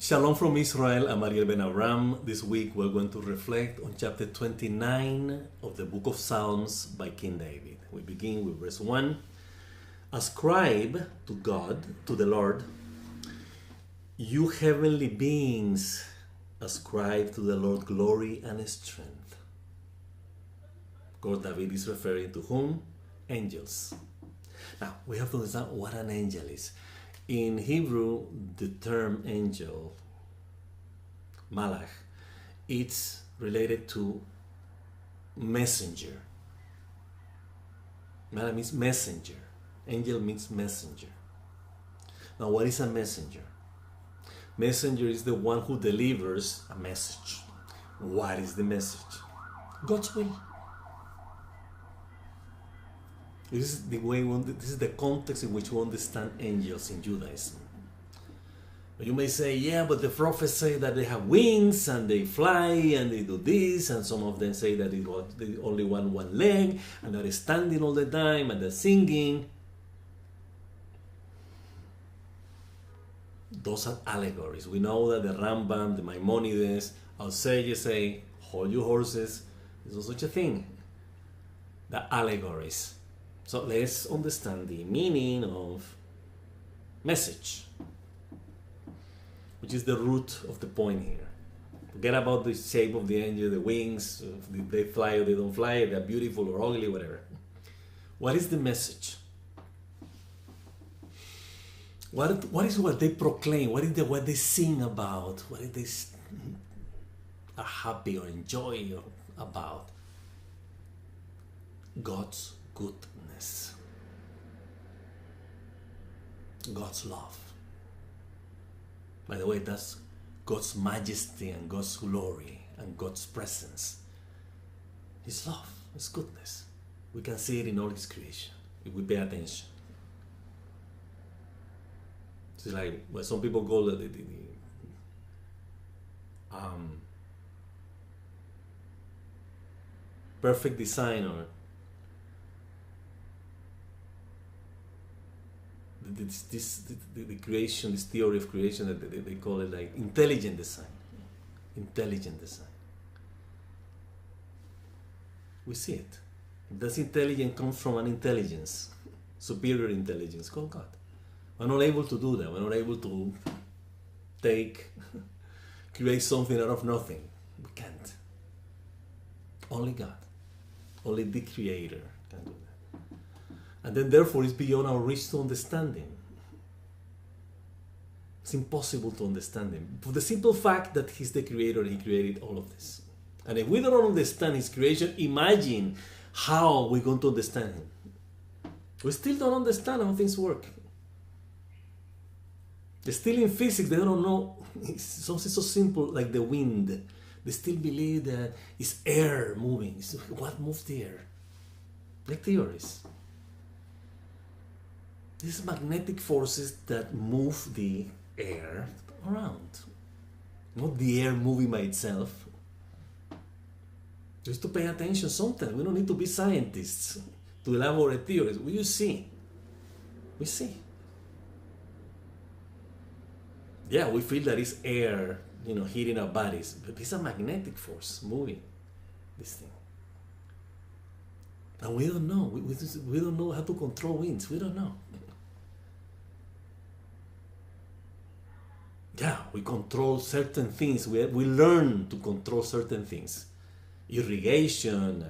Shalom from Israel, I'm Ariel Ben Abraham. This week we're going to reflect on chapter 29 of the book of Psalms by King David. We begin with verse 1. Ascribe to God, to the Lord, you heavenly beings, ascribe to the Lord glory and strength. Of course, David is referring to whom? Angels. Now, we have to understand what an angel is. In Hebrew, the term angel, malach, it's related to messenger. Malach means messenger. Angel means messenger. Now, what is a messenger? Messenger is the one who delivers a message. What is the message? God's will. This is the way this is the context in which we understand angels in Judaism. You may say, yeah, but the prophets say that they have wings and they fly and they do this, and some of them say that they only want one leg and they're standing all the time and they're singing. Those are allegories. We know that the Rambam, the Maimonides, Al-Sage say, hold your horses. There's no such a thing. The allegories. So let's understand the meaning of message, which is the root of the point here. Forget about the shape of the angel, the wings, if they fly or they don't fly, if they're beautiful or ugly, whatever. What is the message? What is what they proclaim? What they sing about? What is they are happy or enjoy about? God's goodness, God's love. By the way, that's God's majesty and God's glory and God's presence. His love, His goodness. We can see it in all His creation if we pay attention. It's like what some people call the perfect design, or the creation, this theory of creation that they call it like intelligent design. Intelligent design. We see it. This intelligence comes from an intelligence, superior intelligence called God. We're not able to do that. We're not able to create something out of nothing. We can't. Only God. Only the Creator can do that. And then therefore it's beyond our reach to understand Him. It's impossible to understand Him. For the simple fact that He's the Creator, He created all of this. And if we don't understand His creation, imagine how we're going to understand Him. We still don't understand how things work. They're still in physics, they don't know. It's something so simple like the wind. They still believe that it's air moving. What moves the air? Like theories. These magnetic forces that move the air around. Not the air moving by itself. Just to pay attention sometimes. We don't need to be scientists to elaborate theories. We just see. We see. Yeah, we feel that it's air, hitting our bodies. But it's a magnetic force moving this thing. And we don't know. We don't know how to control winds. We don't know. Yeah, we control certain things. We learn to control certain things. Irrigation,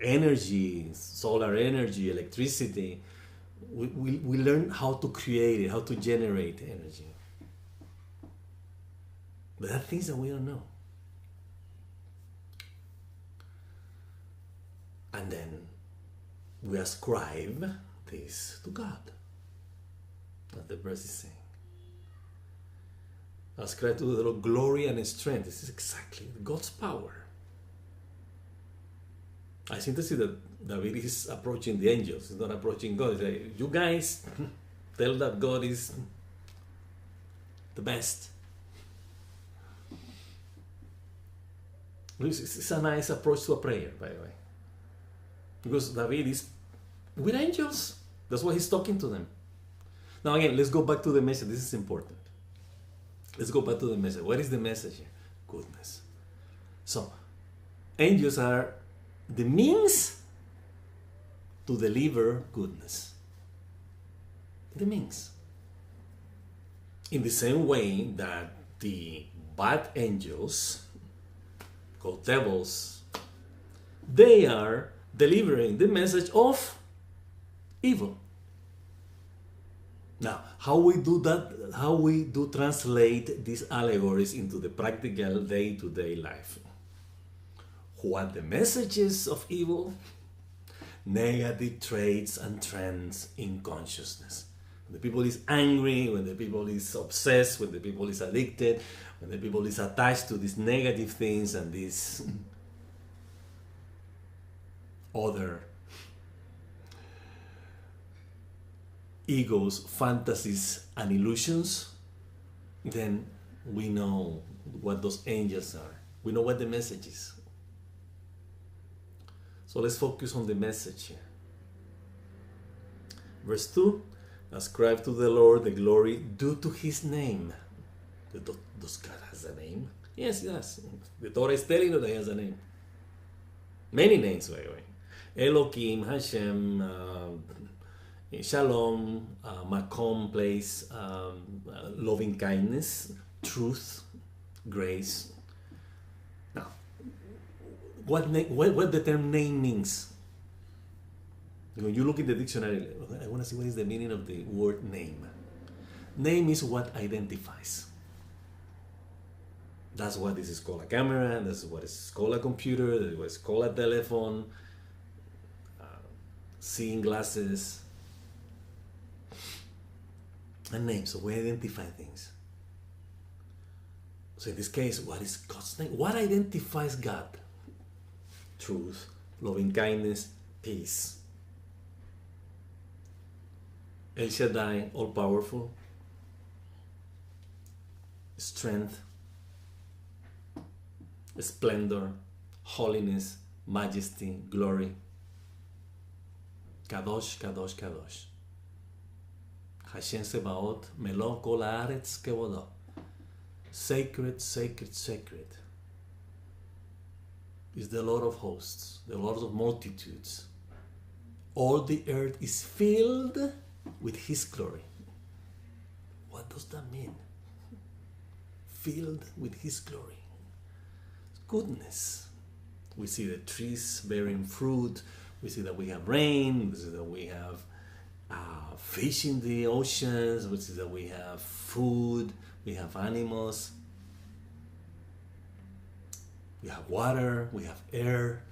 energy, solar energy, electricity. We learn how to create it, how to generate energy. But there are things that we don't know. And then we ascribe this to God. That the verse is saying. Ascribe to the Lord glory and strength. This is exactly God's power. I seem to see that David is approaching the angels. He's not approaching God. He's like, you guys, tell that God is the best. It's a nice approach to a prayer, by the way. Because David is with angels. That's why he's talking to them. Now again, let's go back to the message. This is important. Let's go back to the message. What is the message here? Goodness. So, angels are the means to deliver goodness. The means. In the same way that the bad angels, called devils, they are delivering the message of evil. Now, how we do that, how we do translate these allegories into the practical day-to-day life. What the messages of evil? Negative traits and trends in consciousness. When the people is angry, when the people is obsessed, when the people is addicted, when the people is attached to these negative things and these other egos, fantasies, and illusions, then we know what those angels are. We know what the message is. So let's focus on the message here. Verse 2, ascribe to the Lord the glory due to his name. Does God has a name? Yes, he does. The Torah is telling you that he has a name. Many names, by the way. Elohim, Hashem, Shalom, Makom, place, loving kindness, truth, grace. Now, what the term name means? When you look in the dictionary, I want to see what is the meaning of the word name. Name is what identifies. That's what this is called a camera, that's what is called a computer, that's what is called a telephone, seeing glasses. A name, so we identify things. So in this case, what is God's name? What identifies God? Truth, loving kindness, peace. El Shaddai, all powerful. Strength, splendor, holiness, majesty, glory. Kadosh, Kadosh, Kadosh. Hashem Sebaot, Melo Kol Haaretz Kevodo. Sacred, sacred, sacred is the Lord of hosts, the Lord of multitudes. All the earth is filled with his glory. What does that mean? Filled with his glory. Goodness. We see the trees bearing fruit. We see that we have rain. We see that we have fish in the oceans. We see that we have food. We have animals. We have water. We have air.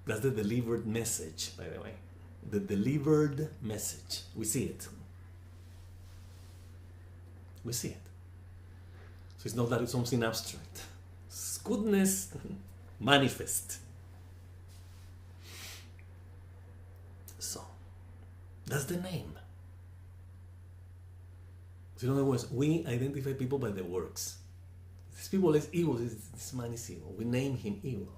That's the delivered message, by the way. The delivered message. We see it. We see it. So it's not that it's something abstract. It's goodness manifest. So, that's the name. So in other words, we identify people by their works. This people is evil. This man is evil. We name him evil.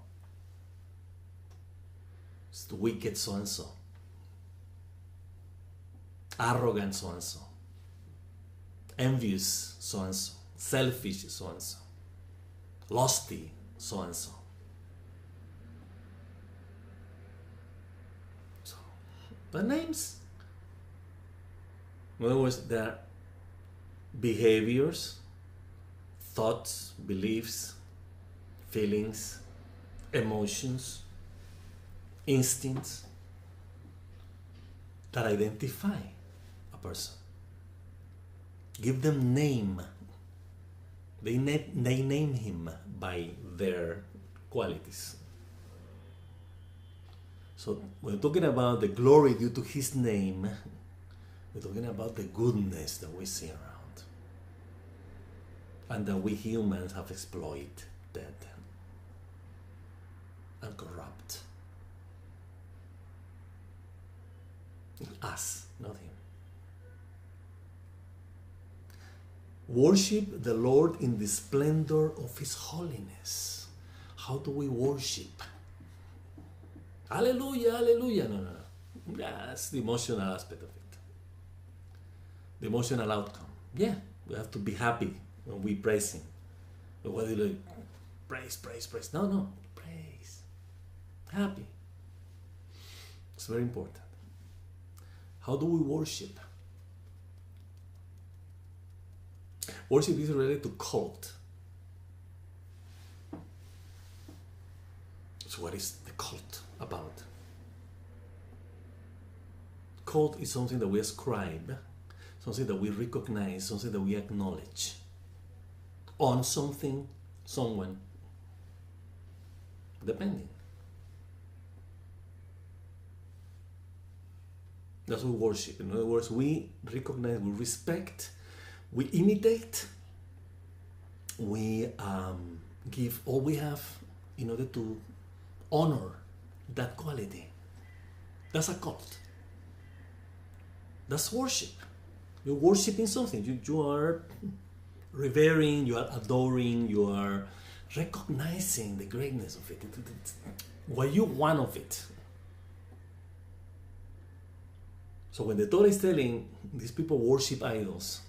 It's the wicked so-and-so. Arrogant so-and-so. Envious so-and-so. Selfish so-and-so. Lusty so-and-so. So, the names. In other words, their behaviors, thoughts, beliefs, feelings, emotions, instincts that identify a person. Give them name. They name him by their qualities. So when we're talking about the glory due to his name, we're talking about the goodness that we see around and that we humans have exploited and corrupt. Us, not him. Worship the Lord in the splendor of his holiness. How do we worship? Hallelujah, hallelujah. No. That's the emotional aspect of it. The emotional outcome. Yeah, we have to be happy when we praise Him. But what do you like? Praise. No, praise. Happy. It's very important. How do we worship? Worship is related to cult. So what is the cult about? Cult is something that we ascribe, something that we recognize, something that we acknowledge on something, someone, depending. That's what we worship. In other words, we recognize, we respect, we imitate, we give all we have in order to honor that quality. That's a cult. That's worship. You're worshiping something. You are revering, you are adoring, you are recognizing the greatness of it. What you want of it. So when the Torah is telling these people worship idols,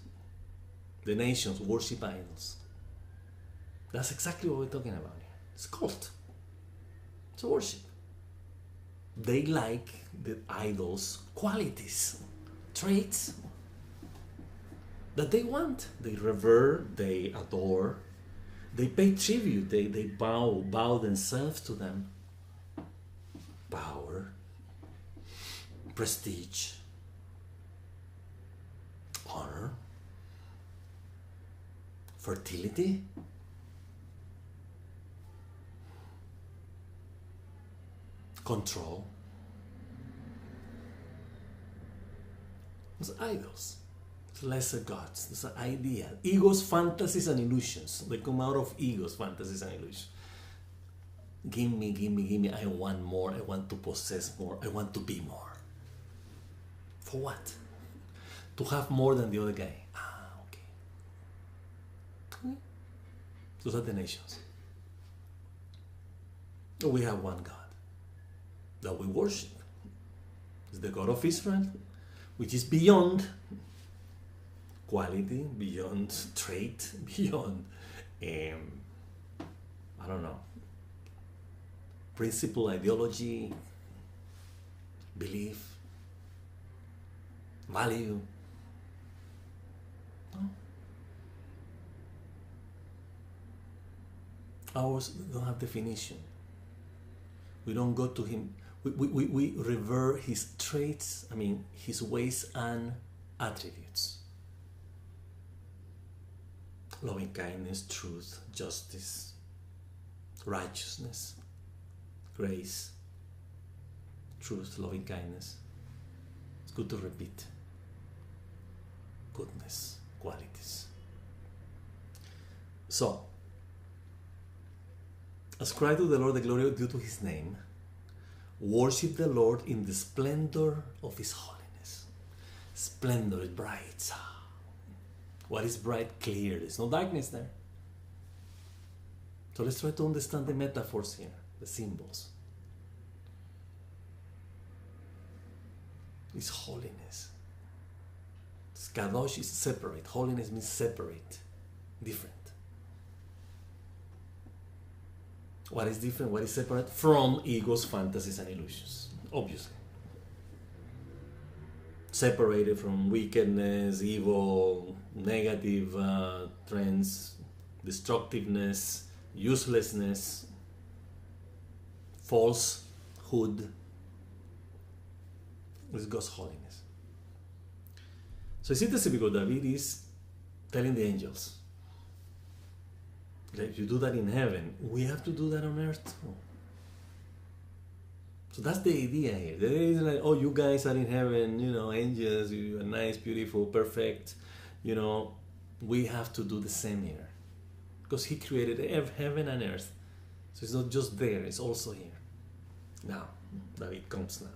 the nations worship idols, that's exactly what we're talking about here. It's cult. It's worship. They like the idols' qualities, traits that they want. They revere, they adore, they pay tribute, they bow themselves to them. Power, prestige, honor, fertility, control. It's idols. It's lesser gods. It's an idea. Egos, fantasies, and illusions. They come out of egos, fantasies, and illusions. Give me. I want more. I want to possess more. I want to be more. For what? To have more than the other guy. Okay. Those are the nations. We have one God that we worship. It's the God of Israel, which is beyond quality, beyond trait, beyond, I don't know, principle, ideology, belief, value. No. Ours don't have definition. We don't go to Him. We revere His traits, His ways and attributes. Loving kindness, truth, justice, righteousness, grace, truth, loving kindness. It's good to repeat. Goodness, qualities. So, ascribe to the Lord the glory due to His name. Worship the Lord in the splendor of His holiness. Splendor is bright. What is bright? Clear. There's no darkness there. So let's try to understand the metaphors here, the symbols. It's holiness. Kadosh is separate. Holiness means separate, different. What is different? What is separate from egos, fantasies, and illusions? Obviously. Separated from wickedness, evil, negative trends, destructiveness, uselessness, falsehood. This is God's holiness. So it's interesting because David is telling the angels, if you do that in heaven, we have to do that on earth too. So that's the idea here. The idea is like, oh, you guys are in heaven, angels, you are nice, beautiful, perfect. We have to do the same here. Because He created heaven and earth. So it's not just there, it's also here. Now, David comes now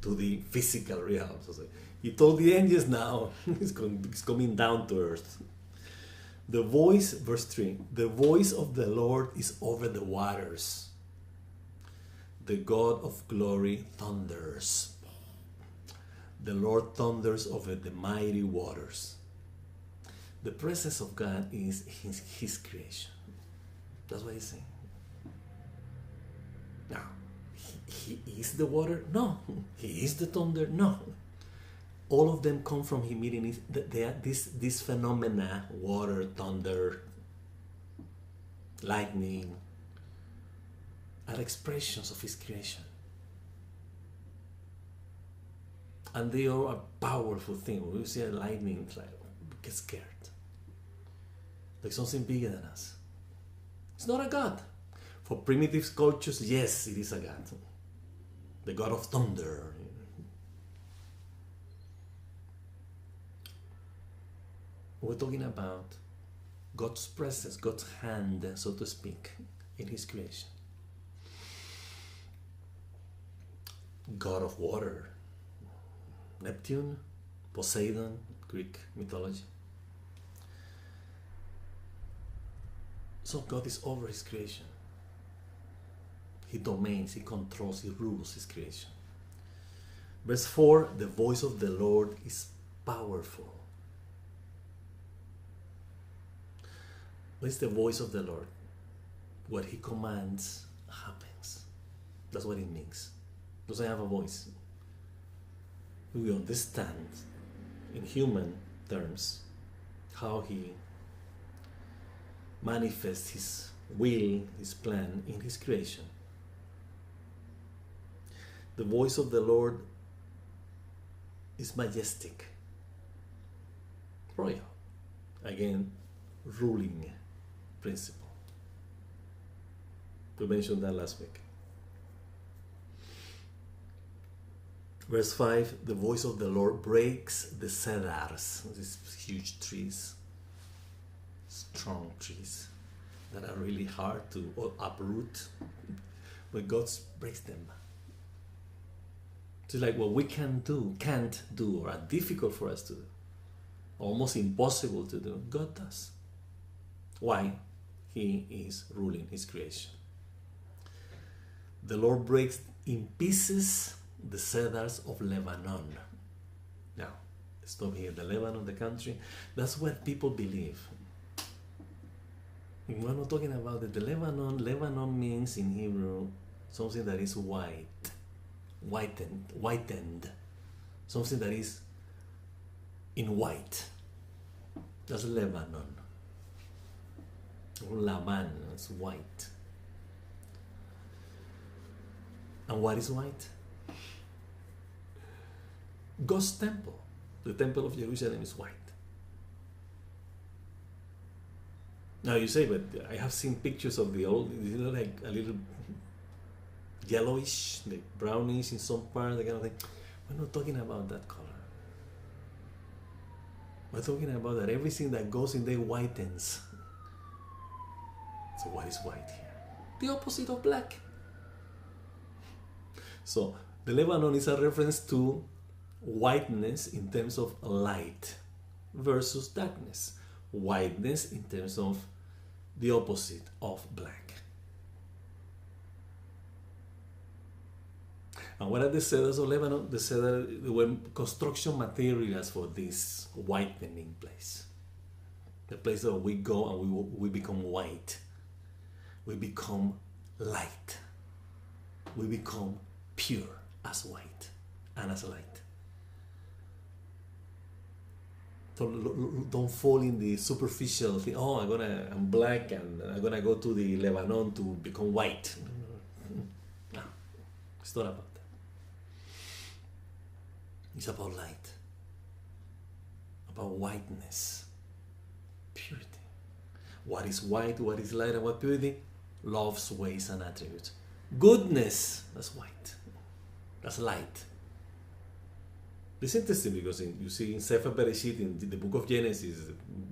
to the physical realm. So He told the angels now, He's coming down to earth. The voice, verse 3, the voice of the Lord is over the waters. The God of glory thunders. The Lord thunders over the mighty waters. The presence of God is his creation. That's what he's saying. Now, he is the water? No. He is the thunder? No. All of them come from him meeting this phenomena, water, thunder, lightning, are expressions of his creation. And they are a powerful thing. When we see a lightning, it's like, we get scared. Like something bigger than us. It's not a God. For primitive cultures, yes, it is a God. The God of thunder. We're talking about God's presence, God's hand, so to speak, in his creation. God of water, Neptune, Poseidon, Greek mythology. So God is over his creation. He domains, he controls, he rules his creation. Verse 4, the voice of the Lord is powerful. What is the voice of the Lord? What he commands happens. That's what it means. Doesn't have a voice. We understand in human terms how he manifests his will, his plan in his creation. The voice of the Lord is majestic, royal, again, ruling principle. We mentioned that last week. Verse 5, the voice of the Lord breaks the cedars, these huge trees, strong trees that are really hard to uproot, but God breaks them. It's like what we can't do, or are difficult for us to do, almost impossible to do, God does. Why? He is ruling his creation. The Lord breaks in pieces the cedars of Lebanon. Now, stop here. The Lebanon, the country, that's what people believe. And we're not talking about it. The Lebanon means in Hebrew something that is whitened, something that is in white. That's Lebanon. Laban, it's white. And what is white? God's temple. The temple of Jerusalem is white. Now you say, but I have seen pictures of the old, like a little yellowish, like brownish in some parts, that kind of thing. We're not talking about that color. We're talking about that everything that goes in there whitens. So what is white here? The opposite of black. So the Lebanon is a reference to whiteness in terms of light versus darkness. Whiteness in terms of the opposite of black. And what are the cedars of Lebanon? The cedar were construction materials for this whitening place. The place where we go and we become white. We become light. We become pure as white and as light. So don't fall in the superficial thing. Oh, I'm black and I'm gonna go to the Lebanon to become white. No, it's not about that. It's about light, about whiteness, purity. What is white? What is light? And what purity? Love's ways and attributes. Goodness, that's white. That's light. It's interesting because you see in Sefer Bereshit, in the book of Genesis,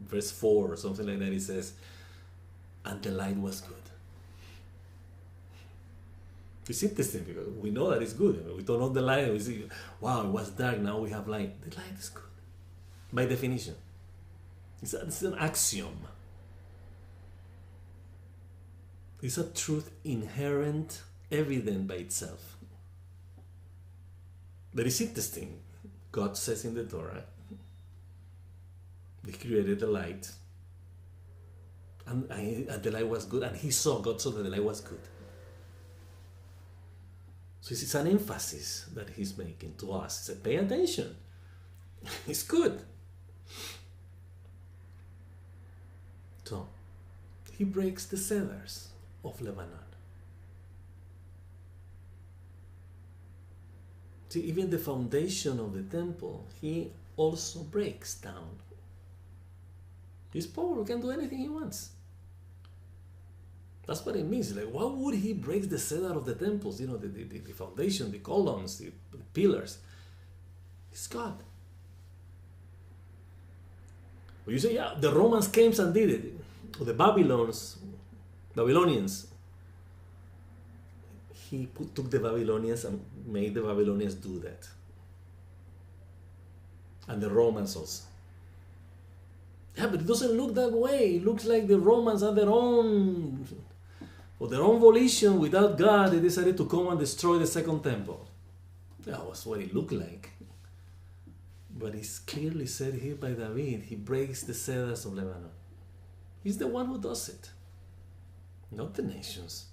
verse 4 or something like that, it says, and the light was good. It's interesting because we know that it's good. We turn on the light and we see, wow, it was dark, now we have light. The light is good. By definition. It's an axiom. It's a truth inherent, evident by itself. But it's interesting. God says in the Torah, He created the light. And the light was good. And he saw, God saw that the light was good. So it's an emphasis that he's making to us. He said, pay attention. It's good. So, he breaks the cedars of Lebanon. See, even the foundation of the temple, he also breaks down. He's powerful, he can do anything he wants. That's what it means. Like, why would he break the cedar of the temples? You know, the foundation, the columns, the pillars. It's God. Well, you say, yeah, the Romans came and did it. Or the Babylonians. He took the Babylonians and made the Babylonians do that. And the Romans also. Yeah, but it doesn't look that way. It looks like the Romans are for their own volition, without God, they decided to come and destroy the second temple. That was what it looked like. But it's clearly said here by David, he breaks the cedars of Lebanon. He's the one who does it. Not the nations.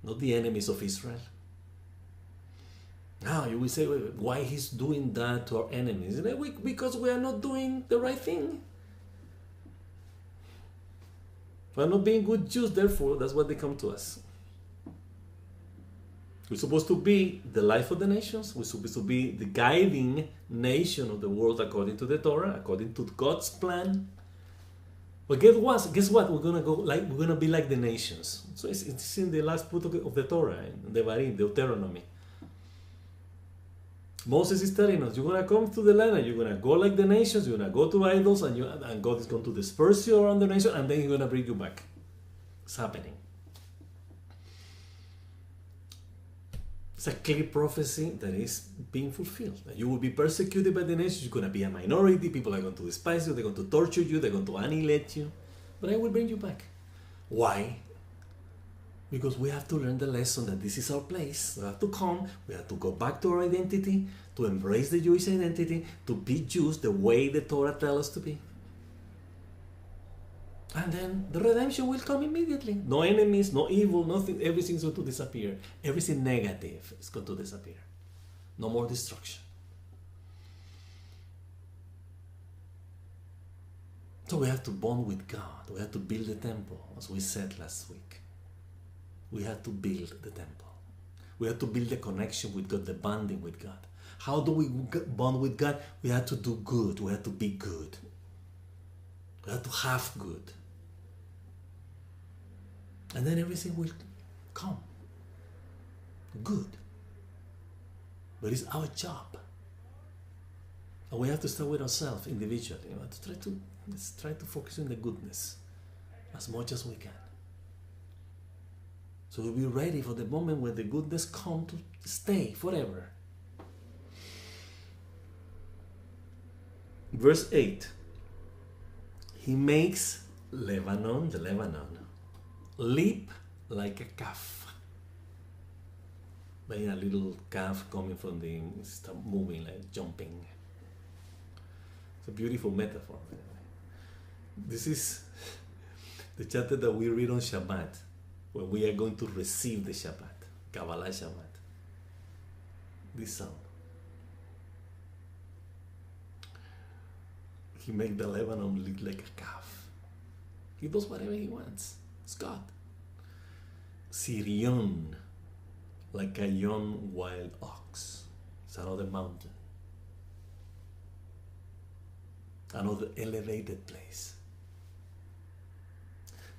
Not the enemies of Israel. Now you will say, why he's doing that to our enemies? Because we are not doing the right thing. We are not being good Jews, therefore that's why they come to us. We're supposed to be the life of the nations. We're supposed to be the guiding nation of the world according to the Torah, according to God's plan. But guess what? We're gonna be like the nations. So it's in the last book of the Torah, in the Devarim, Deuteronomy. Moses is telling us, you're gonna come to the land and you're gonna go like the nations. You're gonna go to idols, and God is going to disperse you around the nation, and then He's gonna bring you back. It's happening. It's a clear prophecy that is being fulfilled. You will be persecuted by the nations. You're going to be a minority. People are going to despise you. They're going to torture you. They're going to annihilate you. But I will bring you back. Why? Because we have to learn the lesson that this is our place. We have to come. We have to go back to our identity, to embrace the Jewish identity, to be Jews the way the Torah tells us to be. And then the redemption will come immediately. No enemies, no evil, nothing. Everything's going to disappear. Everything negative is going to disappear. No more destruction. So we have to bond with God. We have to build the temple, as we said last week. We have to build the temple. We have to build the connection with God, the bonding with God. How do we bond with God? We have to do good. We have to be good. We have to have good. And then everything will come. Good. But it's our job. And we have to start with ourselves individually. Let's try to focus on the goodness as much as we can. So we'll be ready for the moment when the goodness comes to stay forever. Verse 8. He makes Lebanon, the Lebanon, leap like a calf. Like a little calf coming from start moving, like jumping. It's a beautiful metaphor. This is the chapter that we read on Shabbat, when we are going to receive the Shabbat, Kabbalah Shabbat. This sound. He made the Lebanon look like a calf. He does whatever he wants. It's God. Sirion, like a young wild ox. It's another mountain. Another elevated place.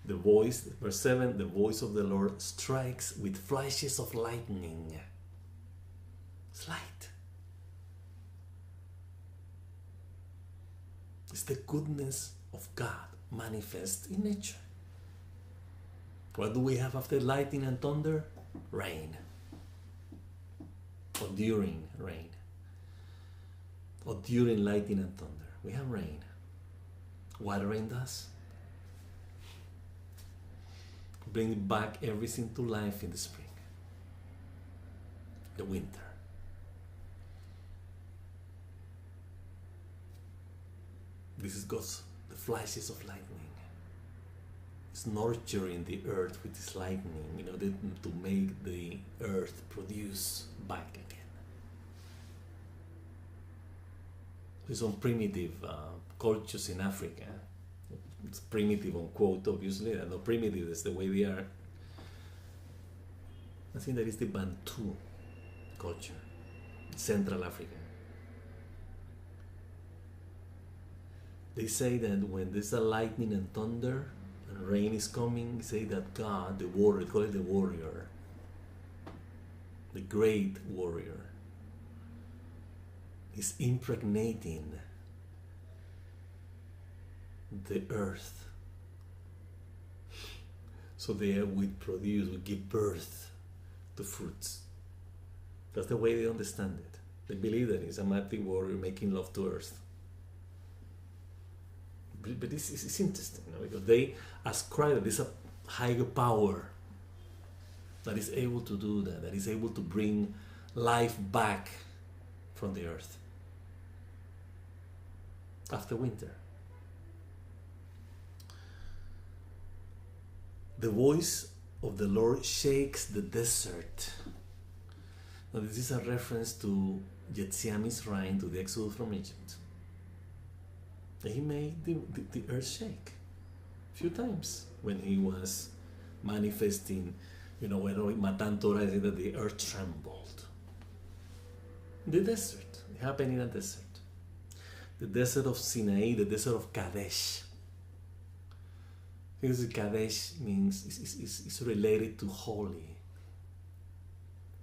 The voice, verse 7, the voice of the Lord strikes with flashes of lightning. It's light. It's the goodness of God manifest in nature. What do we have after lightning and thunder? Rain. Or during rain. Or during lightning and thunder. We have rain. What rain does? Bring back everything to life in the spring. The winter. This is God's, the flashes of lightning. It's nurturing the earth with this lightning in order to make the earth produce back again. There's some primitive cultures in Africa. It's primitive on quote, obviously. They're not primitive, that's the way they are. I think that is the Bantu culture, Central Africa. They say that when there's a lightning and thunder and rain is coming, say that God, the warrior, they call it the warrior, the great warrior, is impregnating the earth. So they will produce, will give birth to fruits. That's the way they understand it. They believe that it's a mighty warrior making love to earth. But it's interesting, you know, because they ascribe that there's a higher power that is able to do that, that is able to bring life back from the earth after winter. The voice of the Lord shakes the desert. Now this is a reference to Xxix reign, to the exodus from Egypt. He made the earth shake a few times when he was manifesting, you know, when Matan Torah said that the earth trembled. The desert, it happened in a desert. The desert of Sinai, the desert of Kadesh. Because Kadesh means, it's related to holy.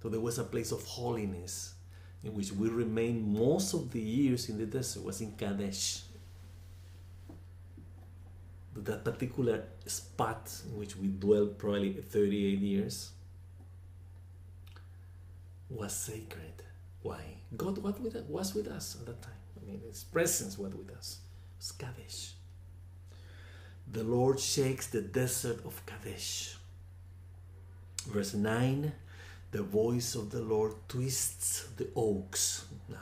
So there was a place of holiness in which we remained most of the years in the desert, was in Kadesh. That particular spot in which we dwelled probably 38 years was sacred. Why? God was with us at that time. I mean, His presence was with us. It was Kadesh. The Lord shakes the desert of Kadesh. Verse 9, the voice of the Lord twists the oaks. Now,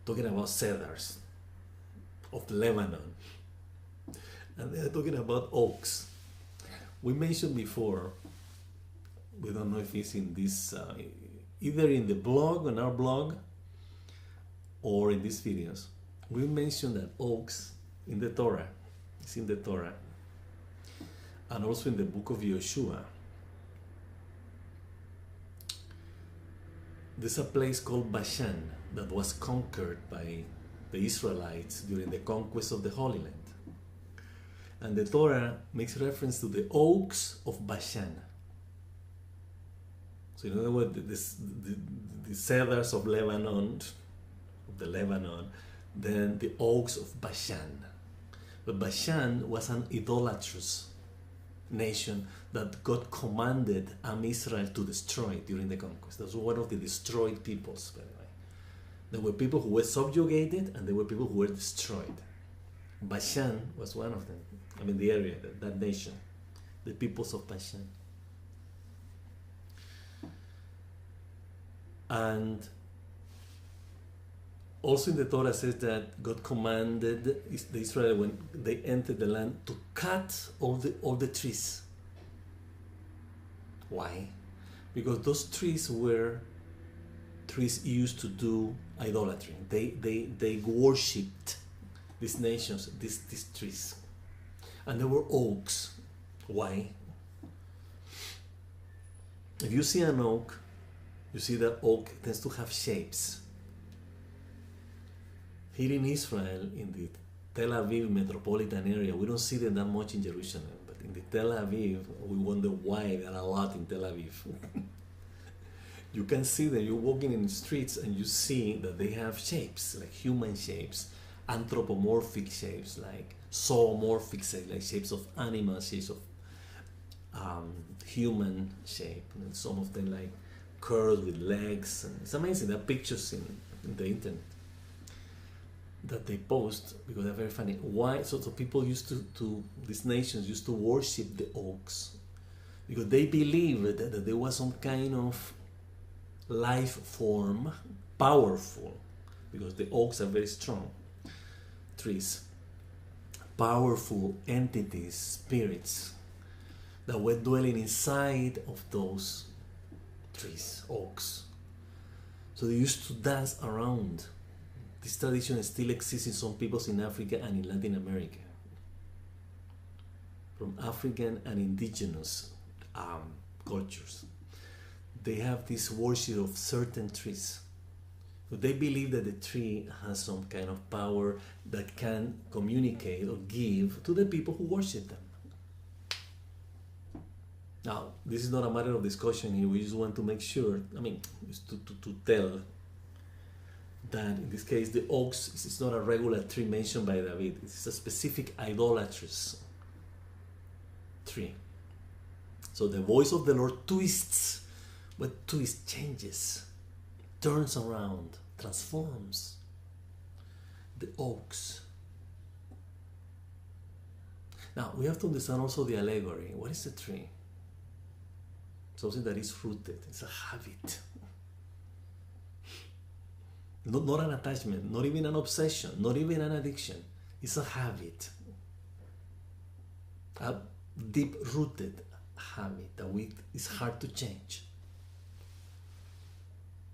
talking about cedars of Lebanon. And they're talking about oaks. We mentioned before, we don't know if it's in this, either in the blog, on our blog, or in these videos. We mentioned that oaks in the Torah, it's in the Torah, and also in the book of Joshua. There's a place called Bashan that was conquered by the Israelites during the conquest of the Holy Land. And the Torah makes reference to the oaks of Bashan. So in other words, the cedars of Lebanon, then the oaks of Bashan. But Bashan was an idolatrous nation that God commanded Israel to destroy during the conquest. That was one of the destroyed peoples, by the way. There were people who were subjugated and there were people who were destroyed. Bashan was one of them. I mean, the area, that nation, the peoples of Bashan. And also in the Torah says that God commanded the Israel when they entered the land to cut all the trees. Why? Because those trees were trees used to do idolatry. They worshipped these nations, these trees. And there were oaks. Why? If you see an oak, you see that oak tends to have shapes. Here in Israel, in the Tel Aviv metropolitan area, we don't see them that much in Jerusalem, but in the Tel Aviv, we wonder why there are a lot in Tel Aviv. You can see them, you're walking in the streets and you see that they have shapes, like human shapes, anthropomorphic shapes, like zoomorphic shapes, like shapes of animals, shapes of human shape, and some of them like curls with legs. And it's amazing. There are pictures in the internet that they post because they're very funny. Why? So people used to these nations used to worship the oaks because they believed that there was some kind of life form, powerful, because the oaks are very strong trees. powerful entities, spirits, that were dwelling inside of those trees, oaks. So they used to dance around. This tradition still exists in some peoples in Africa and in Latin America. From African and indigenous cultures. They have this worship of certain trees. So they believe that the tree has some kind of power that can communicate or give to the people who worship them. Now, this is not a matter of discussion here. We just want to make sure, just to tell that in this case, the oaks is not a regular tree mentioned by David. It's a specific idolatrous tree. So the voice of the Lord twists, but twist changes, turns around, transforms the oaks. Now, we have to understand also the allegory. What is a tree? Something that is rooted. It's a habit. Not an attachment, not even an obsession, not even an addiction. It's a habit. A deep-rooted habit that is hard to change.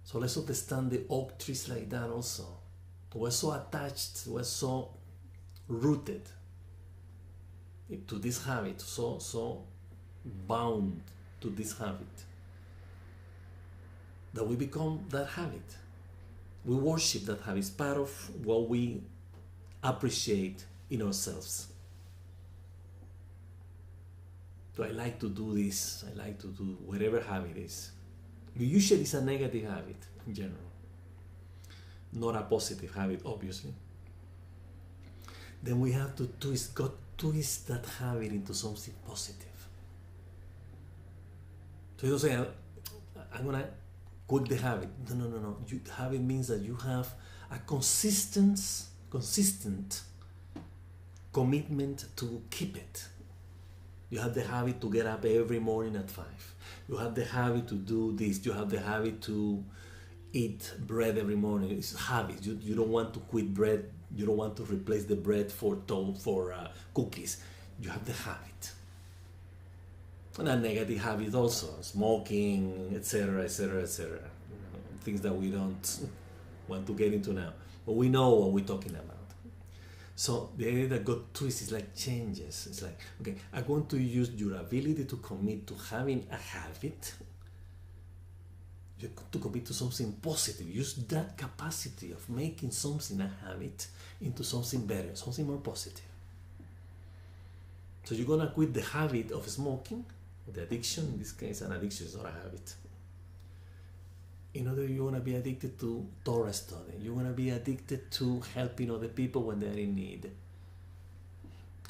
So let's understand the oak trees like that also. We're so attached, we're so rooted to this habit, so bound to this habit, that we become that habit. We worship that habit. It's part of what we appreciate in ourselves. So I like to do this, I like to do whatever habit is. Usually it's a negative habit in general, not a positive habit, obviously. Then we have to twist that habit into something positive. So you don't say, I'm gonna quit the habit. No. Habit means that you have a consistent commitment to keep it. You have the habit to get up every morning at 5. You have the habit to do this. You have the habit to eat bread every morning. It's habit. You don't want to quit bread. You don't want to replace the bread for cookies. You have the habit. And a negative habit also, smoking, etc. Things that we don't want to get into now. But we know what we're talking about. So the idea that God twists is like changes. It's like, okay, I'm going to use your ability to commit to having a habit, to commit to something positive. Use that capacity of making something a habit into something better, something more positive. So you're going to quit the habit of smoking, the addiction. In this case, an addiction is not a habit. In order, you want to be addicted to Torah study. You want to be addicted to helping other people when they're in need.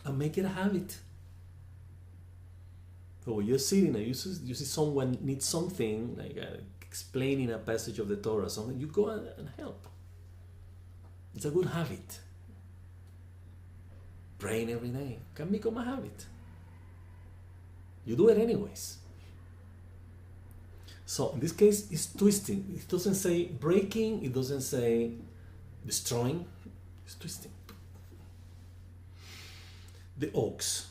And make it a habit. So when you're sitting and you see someone needs something, like explaining a passage of the Torah or something, you go and help. It's a good habit. Praying every day can become a habit. You do it anyways. So in this case, it's twisting. It doesn't say breaking. It doesn't say destroying. It's twisting. The oaks.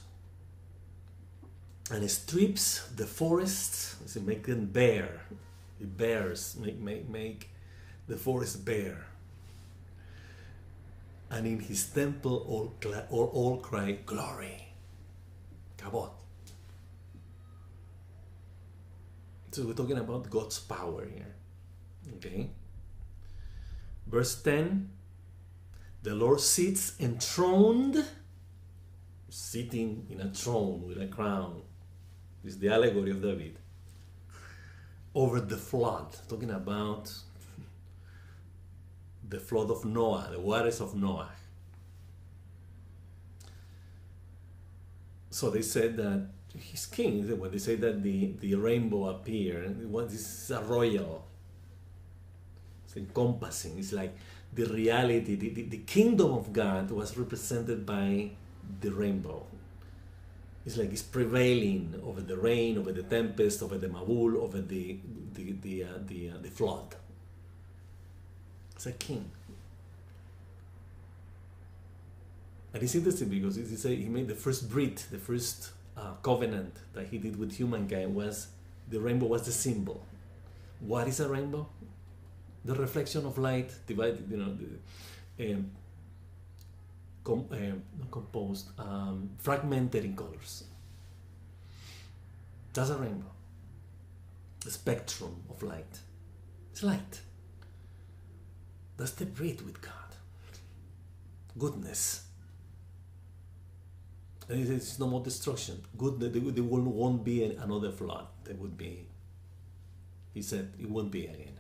And it strips the forests. It makes them bare. It bears. Make the forest bare. And in his temple all cry glory. Kabod. So we're talking about God's power here. Okay. Verse 10. The Lord sits enthroned, sitting in a throne with a crown. This is the allegory of David. Over the flood. Talking about the flood of Noah, the waters of Noah. So they said that he's king. When they say that the rainbow appeared, this is a royal. It's encompassing. It's like the reality, the kingdom of God was represented by the rainbow. It's like it's prevailing over the rain, over the tempest, over the Mabul, over the flood. It's a king. And it's interesting because he made the first brit, the first covenant that he did with humankind was the rainbow was the symbol. What is a rainbow? The reflection of light divided, not composed, fragmented in colors. That's a rainbow. The spectrum of light. It's light. That's the breed with God. Goodness. And it's no more destruction. Goodness, there won't be another flood. There would be. He said it won't be again.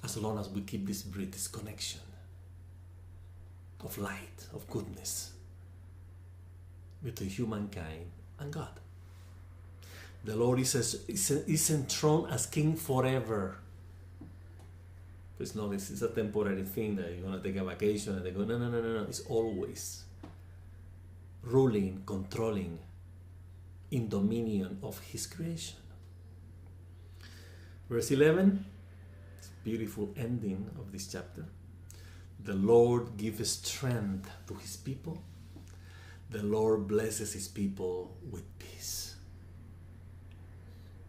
As long as we keep this breed, this connection of light, of goodness between humankind and God. The Lord is enthroned as King forever. It's not, it's a temporary thing that you're going to take a vacation and they go, no. It's always ruling, controlling, in dominion of His creation. Verse 11, it's a beautiful ending of this chapter. The Lord gives strength to His people. The Lord blesses His people with peace.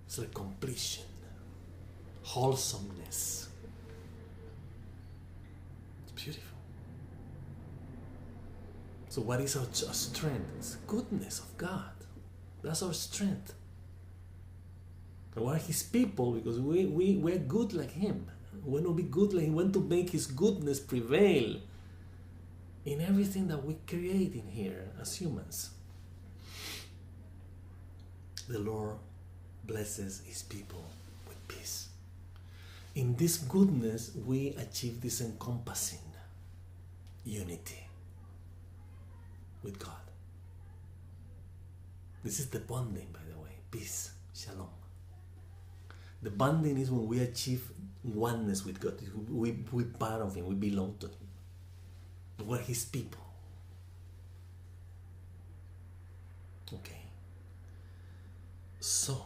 It's like completion, wholesomeness. It's beautiful. So what is our strength? It's the goodness of God. That's our strength. And we're His people because we're good like Him. We want to be good like Him. We want to make His goodness prevail in everything that we create in here as humans. The Lord blesses His people with peace. In this goodness, we achieve this encompassing unity with God. This is the bonding, by the way. Peace, shalom. The bonding is when we achieve oneness with God. We're part of Him. We belong to Him. We're His people. Okay. So,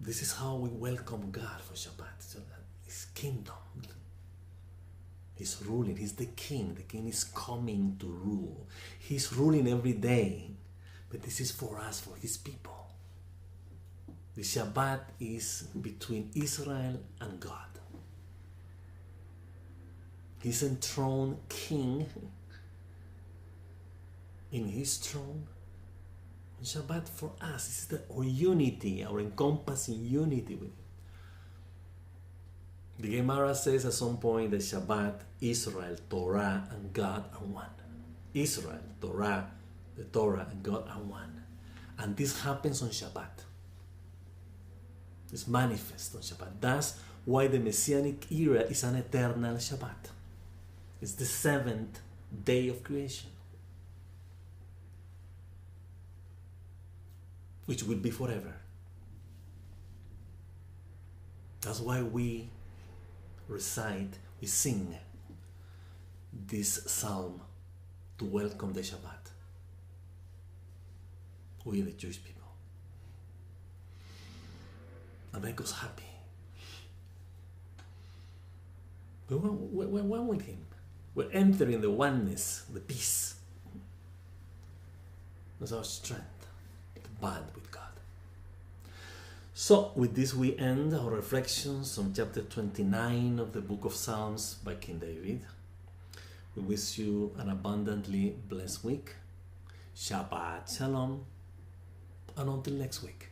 this is how we welcome God for Shabbat. So His kingdom. He's ruling. He's the King. The King is coming to rule. He's ruling every day. But this is for us, for His people. The Shabbat is between Israel and God. He's enthroned King in His throne. And Shabbat for us is our unity, our encompassing unity with Him. The Gemara says at some point that Shabbat, Israel, Torah, and God are one. Israel, Torah, the Torah, and God are one. And this happens on Shabbat. It's manifest on Shabbat. That's why the Messianic era is an eternal Shabbat. It's the seventh day of creation, which will be forever. That's why we recite, we sing this psalm to welcome the Shabbat. We, the Jewish people. And make us happy. We're one with Him. We're entering the oneness, the peace. That's our strength, the bond with God. So, with this we end our reflections on chapter 29 of the book of Psalms by King David. We wish you an abundantly blessed week. Shabbat Shalom. And until next week.